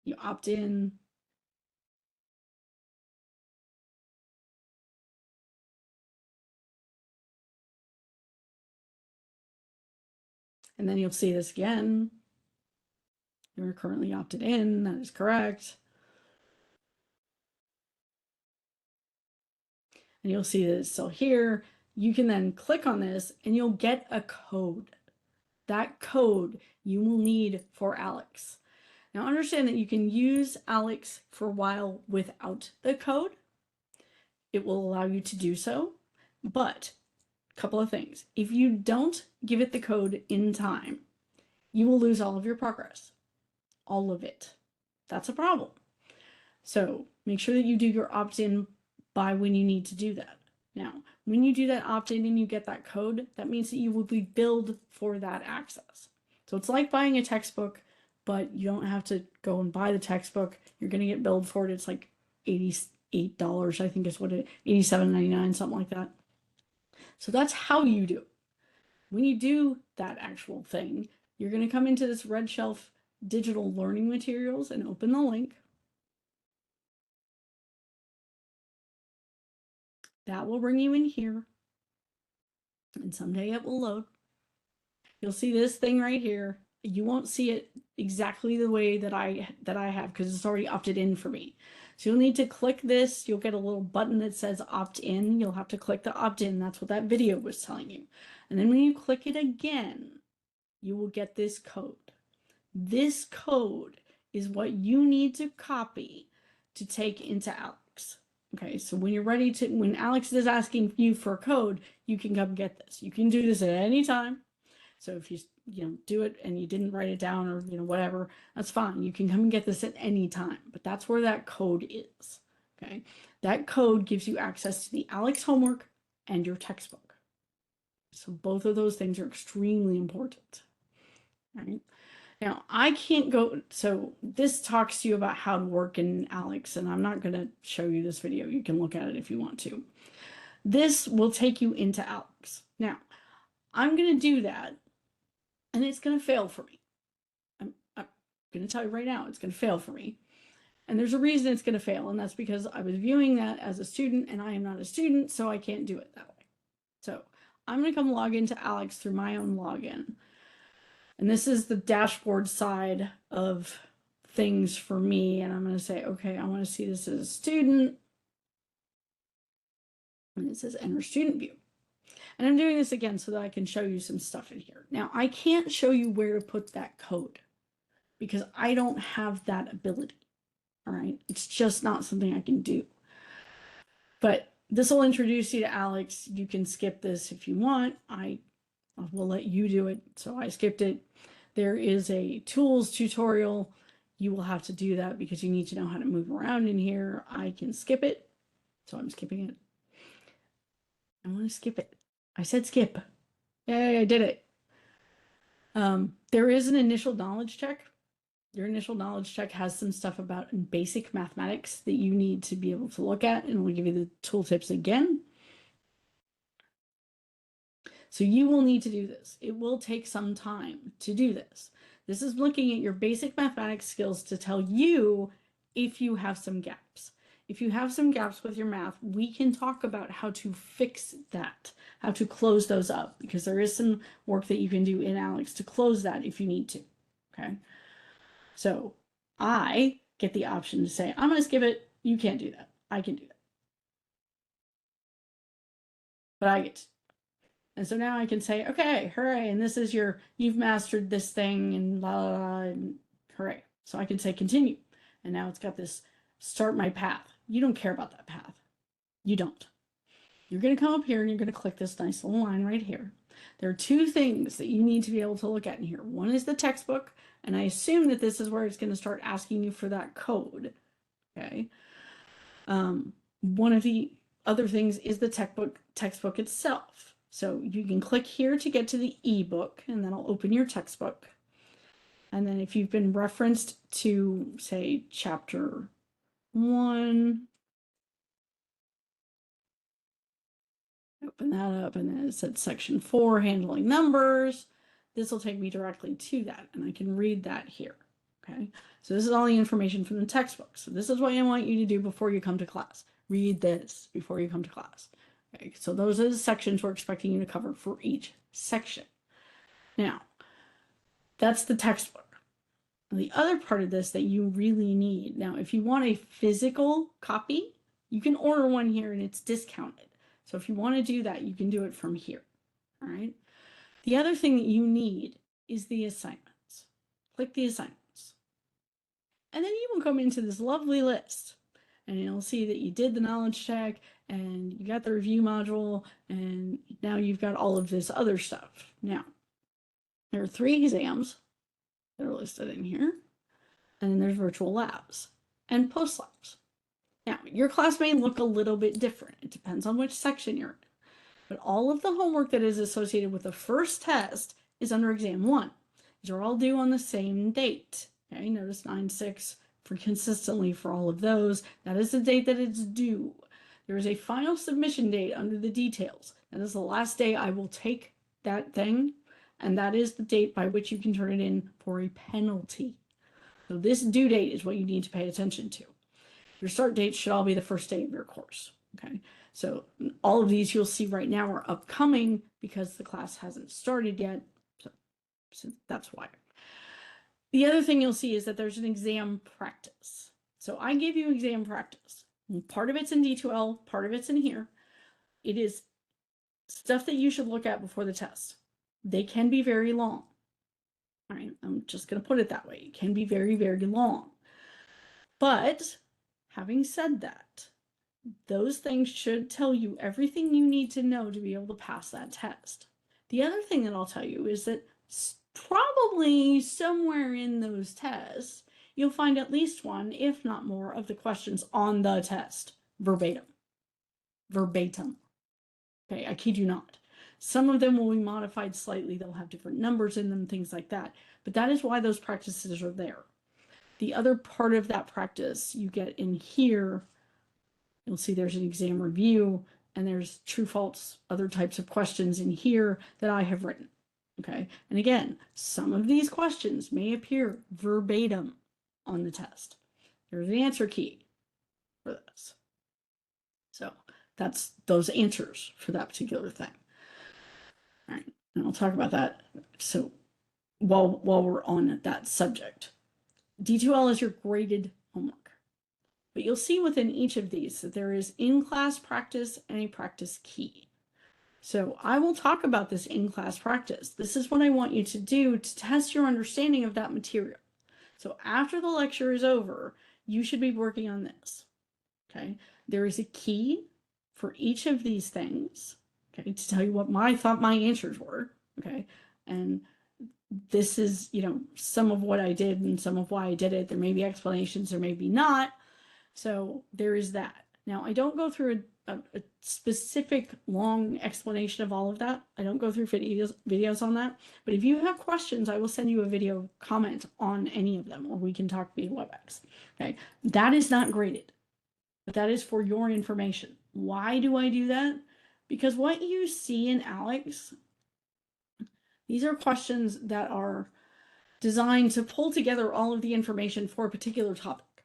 Speaker 1: you opt in. And then you'll see this again. You're currently opted in, that is correct. And you'll see that it's still here. You can then click on this and you'll get a code. That code you will need for ALEKS. Now understand that you can use ALEKS for a while without the code. It will allow you to do so, but a couple of things. If you don't give it the code in time, you will lose all of your progress. All of it. That's a problem. So make sure that you do your opt-in by when you need to do that. Now, when you do that opt-in and you get that code, that means that you will be billed for that access. So it's like buying a textbook, but you don't have to go and buy the textbook. You're going to get billed for it. It's like $88, I think is what it, $87.99, something like that. So that's how you do it. When you do that actual thing, you're going to come into this RedShelf digital learning materials and open the link. That will bring you in here. And someday it will load. You'll see this thing right here. You won't see it exactly the way that I have, because it's already opted in for me. So you'll need to click this. You'll get a little button that says opt in. You'll have to click the opt in. That's what that video was telling you. And then when you click it again, you will get this code. This code is what you need to copy to take into ALEKS. Okay, so when you're ready to, when ALEKS is asking you for a code, you can come get this. You can do this at any time. So if you do it and you didn't write it down, or whatever, that's fine. You can come and get this at any time. But that's where that code is. Okay, that code gives you access to the ALEKS homework and your textbook. So both of those things are extremely important. All right. Now, I can't go, so this talks to you about how to work in ALEKS, and I'm not going to show you this video. You can look at it if you want to. This will take you into ALEKS. Now, I'm going to do that, and it's going to fail for me. I'm going to tell you right now, it's going to fail for me. And there's a reason it's going to fail, and that's because I was viewing that as a student, and I am not a student, so I can't do it that way. So I'm going to come log into ALEKS through my own login. And this is the dashboard side of things for me. And I'm going to say, okay, I want to see this as a student. And it says enter student view. And I'm doing this again so that I can show you some stuff in here. Now, I can't show you where to put that code because I don't have that ability. All right. It's just not something I can do. But this will introduce you to ALEKS. You can skip this if you want. I will let you do it. So I skipped it. There is a tools tutorial. You will have to do that because you need to know how to move around in here. I can skip it. So I'm skipping it. I want to skip it. I said skip. Yay, I did it. There is an initial knowledge check. Your initial knowledge check has some stuff about basic mathematics that you need to be able to look at, and we'll give you the tooltips again. So you will need to do this. It will take some time to do this. This is looking at your basic mathematics skills to tell you if you have some gaps. If you have some gaps with your math, we can talk about how to fix that, how to close those up, because there is some work that you can do in ALEKS to close that if you need to, okay? So I get the option to say, I'm going to skip it. You can't do that. I can do that. But I get to. And so now I can say, okay, hooray. And this is you've mastered this thing and la la la, and hooray. So I can say continue. And now it's got this start my path. You don't care about that path. You don't. You're going to come up here and you're going to click this nice little line right here. There are two things that you need to be able to look at in here. One is the textbook, and I assume that this is where it's going to start asking you for that code. Okay. One of the other things is the textbook itself. So you can click here to get to the ebook, and that'll open your textbook. And then if you've been referenced to, say, chapter 1, open that up, and then it said section 4, handling numbers. This will take me directly to that, and I can read that here. Okay, so this is all the information from the textbook. So this is what I want you to do before you come to class. Read this before you come to class. Okay, so those are the sections we're expecting you to cover for each section. Now, that's the textbook. The other part of this that you really need, now if you want a physical copy, you can order one here and it's discounted. So if you want to do that, you can do it from here. All right. The other thing that you need is the assignments. Click the assignments. And then you will come into this lovely list and you'll see that you did the knowledge check and you got the review module, and now you've got all of this other stuff. Now, there are 3 exams that are listed in here, and then there's virtual labs and post labs. Now, your class may look a little bit different. It depends on which section you're in. But all of the homework that is associated with the first test is under exam 1. These are all due on the same date. Okay, notice 9/6 for consistently for all of those. That is the date that it's due. There is a final submission date under the details. That is the last day I will take that thing, and that is the date by which you can turn it in for a penalty. So this due date is what you need to pay attention to. Your start date should all be the first day of your course. Okay, so all of these you'll see right now are upcoming because the class hasn't started yet. So that's why. The other thing you'll see is that there's an exam practice. So I gave you exam practice. Part of it's in D2L, part of it's in here. It is stuff that you should look at before the test. They can be very long. All right, I'm just going to put it that way. It can be very, very long. But having said that, those things should tell you everything you need to know to be able to pass that test. The other thing that I'll tell you is that probably somewhere in those tests, you'll find at least one, if not more, of the questions on the test verbatim. Verbatim. Okay, I kid you not. Some of them will be modified slightly. They'll have different numbers in them, things like that. But that is why those practices are there. The other part of that practice you get in here, you'll see there's an exam review and there's true, false, other types of questions in here that I have written. Okay, and again, some of these questions may appear verbatim on the test. There's an answer key for this. So that's those answers for that particular thing. All right, and I'll talk about that. So while we're on that subject, D2L is your graded homework. But you'll see within each of these that there is in-class practice and a practice key. So I will talk about this in-class practice. This is what I want you to do to test your understanding of that material. So after the lecture is over, you should be working on this. Okay, there is a key for each of these things, okay, to tell you what I thought my answers were. Okay, and this is, some of what I did and some of why I did it. There may be explanations, there may be not. So there is that. Now, I don't go through a specific long explanation of all of that. I don't go through videos on that. But if you have questions, I will send you a video comment on any of them, or we can talk via WebEx. Okay, that is not graded, but that is for your information. Why do I do that? Because what you see in ALEKS These are questions that are designed to pull together all of the information for a particular topic.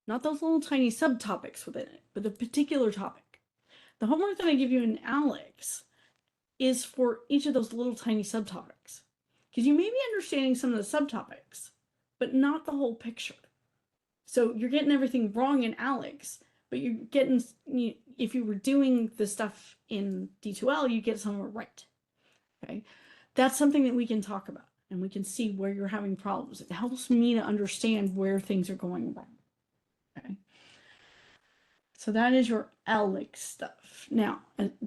Speaker 1: Not those little tiny subtopics within it, but the particular topic. The homework that I give you in ALEKS is for each of those little tiny subtopics. Because you may be understanding some of the subtopics, but not the whole picture. So you're getting everything wrong in ALEKS, but you're getting, if you were doing the stuff in D2L, you get some of it right. Okay, that's something that we can talk about, and we can see where you're having problems. It helps me to understand where things are going wrong. Okay, so that is your ALEKS stuff. Now,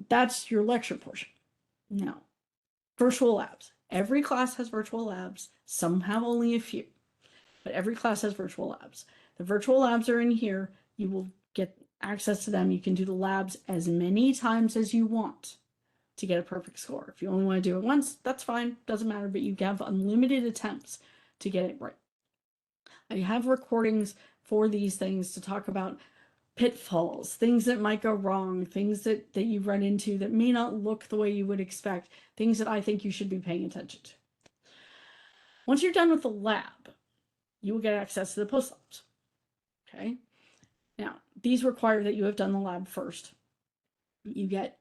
Speaker 1: that's your lecture portion. Now, virtual labs. Every class has virtual labs. Some have only a few, but every class has virtual labs. The virtual labs are in here. You will get access to them. You can do the labs as many times as you want to get a perfect score. If you only want to do it once, that's fine. Doesn't matter, but you have unlimited attempts to get it right. I have recordings for these things to talk about pitfalls, things that might go wrong, things that you run into that may not look the way you would expect, things that I think you should be paying attention to. Once you're done with the lab, you will get access to the post labs. Okay. Now, these require that you have done the lab first. You get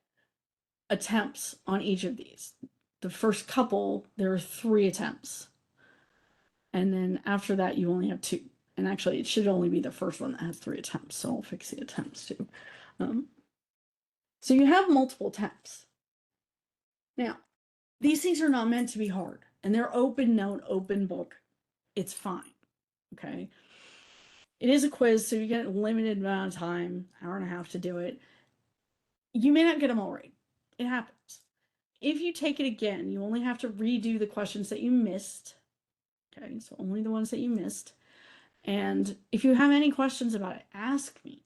Speaker 1: attempts on each of these. The first couple, there are 3 attempts. And then after that, you only have 2. And actually, it should only be the first one that has 3 attempts. So I'll fix the attempts too. So you have multiple attempts. Now, these things are not meant to be hard. And they're open note, open book. It's fine. Okay. It is a quiz, so you get a limited amount of time, hour and a half to do it. You may not get them all right. It happens. If you take it again, you only have to redo the questions that you missed. Okay, so only the ones that you missed. And if you have any questions about it, ask me.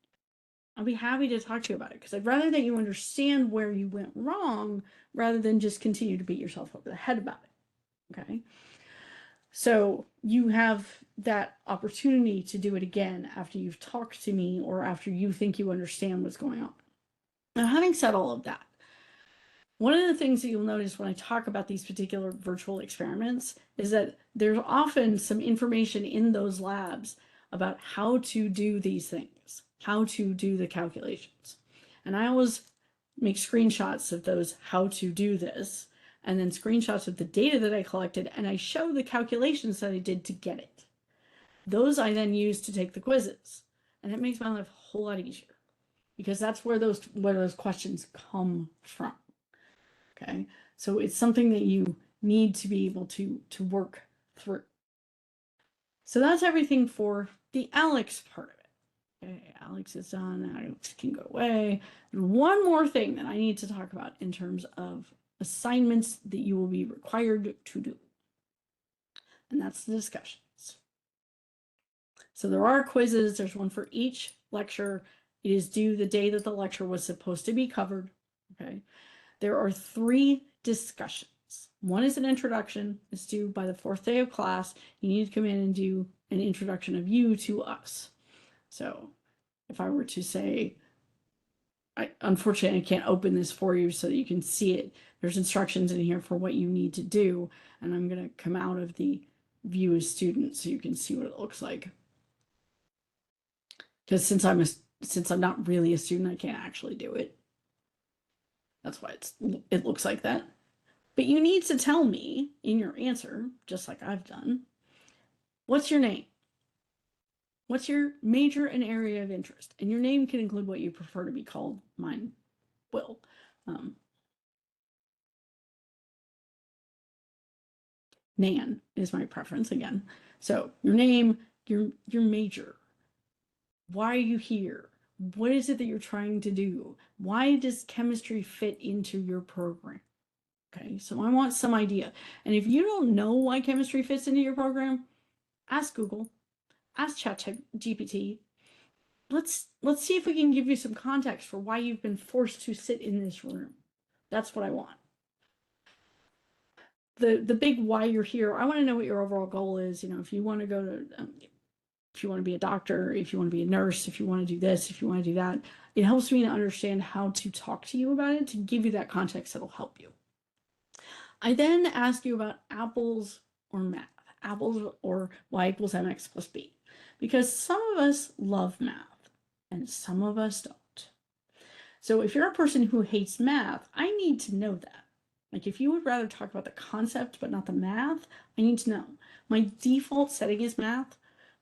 Speaker 1: I'll be happy to talk to you about it, because I'd rather that you understand where you went wrong rather than just continue to beat yourself over the head about it. Okay. So you have that opportunity to do it again after you've talked to me or after you think you understand what's going on. Now, having said all of that, one of the things that you'll notice when I talk about these particular virtual experiments is that there's often some information in those labs about how to do these things, how to do the calculations. And I always make screenshots of those how to do this, and then screenshots of the data that I collected, and I show the calculations that I did to get it. Those I then use to take the quizzes, and it makes my life a whole lot easier, because that's where those questions come from. Okay, so it's something that you need to be able to work through. So that's everything for the ALEKS part of it. Okay, ALEKS is done. ALEKS can go away. And one more thing that I need to talk about in terms of assignments that you will be required to do, and that's the discussions. So there are quizzes. There's one for each lecture. It is due the day that the lecture was supposed to be covered. Okay. There are 3 discussions. One is an introduction. It's due by the 4th day of class. You need to come in and do an introduction of you to us. So if I were to say, unfortunately, I can't open this for you so that you can see it. There's instructions in here for what you need to do. And I'm going to come out of the view as student so you can see what it looks like. Because since I'm not really a student, I can't actually do it. That's why it looks like that. But you need to tell me in your answer, just like I've done, what's your name? What's your major and area of interest? And your name can include what you prefer to be called. Mine will. Nan is my preference again. So your name, your major. Why are you here? What is it that you're trying to do? Why does chemistry fit into your program? Okay, so I want some idea. And if you don't know why chemistry fits into your program, ask Google, ask ChatGPT. Let's see if we can give you some context for why you've been forced to sit in this room. That's what I want. The big why you're here, I want to know what your overall goal is. You know, if you want to go to, if you want to be a doctor, if you want to be a nurse, if you want to do this, if you want to do that, it helps me to understand how to talk to you about it, to give you that context that'll help you. I then ask you about apples or math, apples or y equals mx plus b, because some of us love math and some of us don't. So if you're a person who hates math, I need to know that. Like if you would rather talk about the concept but not the math, I need to know. My default setting is math,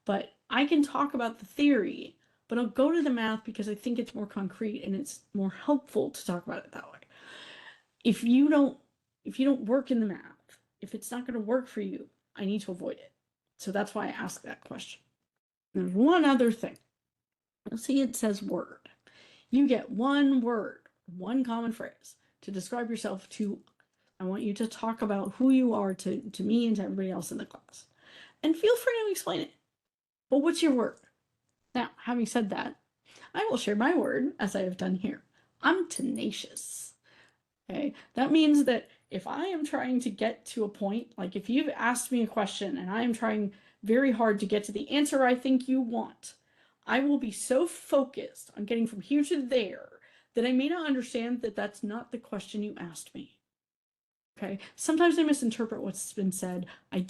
Speaker 1: but I can talk about the theory, but I'll go to the math because I think it's more concrete and it's more helpful to talk about it that way. If you don't work in the math, if it's not going to work for you, I need to avoid it. So that's why I ask that question. There's one other thing. You'll see it says word. You get one word, one common phrase to describe yourself to. I want you to talk about who you are to me and to everybody else in the class. And feel free to explain it. But what's your word? Now, having said that, I will share my word as I have done here. I'm tenacious. Okay, that means that if I am trying to get to a point, like if you've asked me a question and I am trying very hard to get to the answer I think you want, I will be so focused on getting from here to there that I may not understand that that's not the question you asked me. Okay, sometimes I misinterpret what's been said. I'm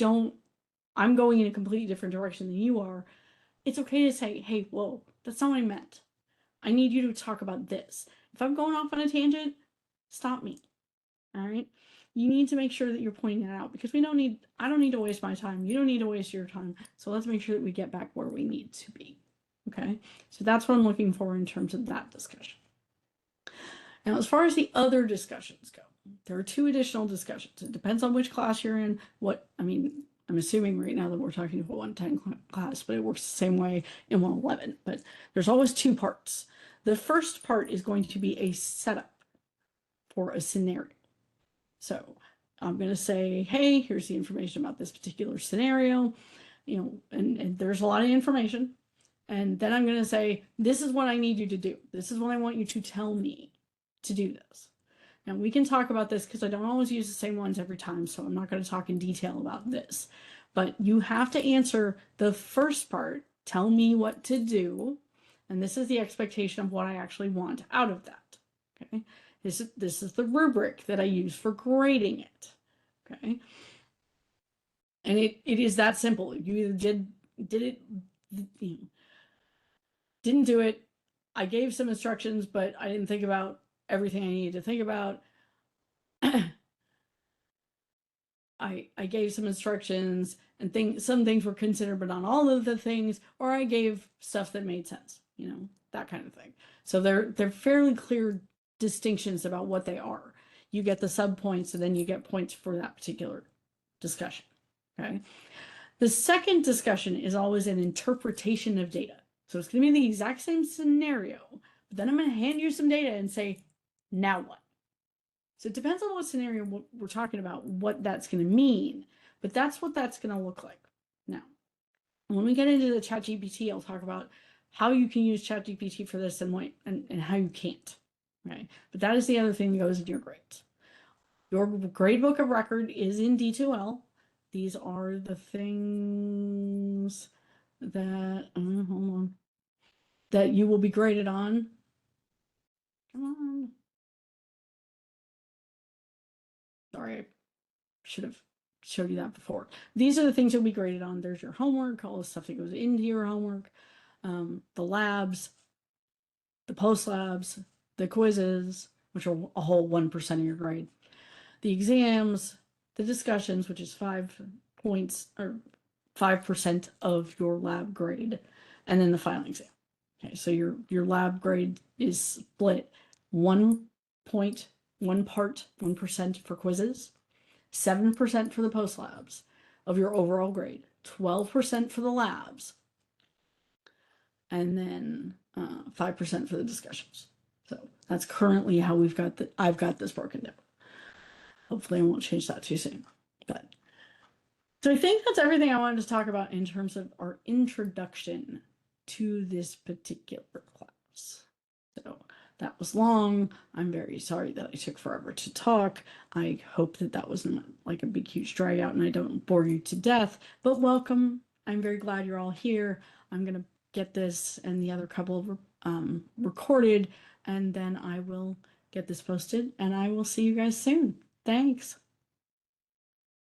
Speaker 1: going in a completely different direction than you are. It's okay to say, hey, whoa, that's not what I meant. I need you to talk about this. If I'm going off on a tangent, stop me. All right. You need to make sure that you're pointing that out because I don't need to waste my time. You don't need to waste your time. So let's make sure that we get back where we need to be. Okay. So that's what I'm looking for in terms of that discussion. Now, as far as the other discussions go, there are 2 additional discussions. It depends on which class you're in. I'm assuming right now that we're talking about 110 class, but it works the same way in 111. But there's always 2 parts. The first part is going to be a setup for a scenario. So I'm going to say, hey, here's the information about this particular scenario, and there's a lot of information. And then I'm going to say, this is what I need you to do. This is what I want you to tell me to do this. Now we can talk about this because I don't always use the same ones every time, so I'm not going to talk in detail about this. But you have to answer the first part, tell me what to do, and this is the expectation of what I actually want out of that. Okay, this is the rubric that I use for grading it. Okay, and it is that simple. You either did it, didn't do it. I gave some instructions, but I didn't think about everything I needed to think about. I gave some instructions and some things were considered, but not all of the things, or I gave stuff that made sense, that kind of thing. So they're fairly clear distinctions about what they are. You get the sub points, and then you get points for that particular discussion. Okay. The second discussion is always an interpretation of data. So it's going to be the exact same scenario, but then I'm going to hand you some data and say, now what? So it depends on what scenario we're talking about, what that's going to mean, but that's what that's going to look like. Now, when we get into the ChatGPT, I'll talk about how you can use ChatGPT for this and how you can't. Okay, but that is the other thing that goes into your grades. Your gradebook of record is in D2L. These are the things that hold on, that you will be graded on. Come on. Sorry, I should have showed you that before. These are the things you'll be graded on. There's your homework, all the stuff that goes into your homework, the labs, the post labs, the quizzes, which are a whole 1% of your grade, the exams, the discussions, which is 5 points or 5% of your lab grade, and then the final exam. Okay, so your lab grade is split 1 point, 1 part, 1% for quizzes, 7% for the post labs of your overall grade, 12% for the labs, and then 5% for the discussions. So that's currently how I've got this broken down. Hopefully I won't change that too soon. But so I think that's everything I wanted to talk about in terms of our introduction to this particular class. So that was long. I'm very sorry that I took forever to talk. I hope that wasn't like a big, huge drag out and I don't bore you to death, but welcome. I'm very glad you're all here. I'm going to get this and the other couple recorded, and then I will get this posted and I will see you guys soon. Thanks.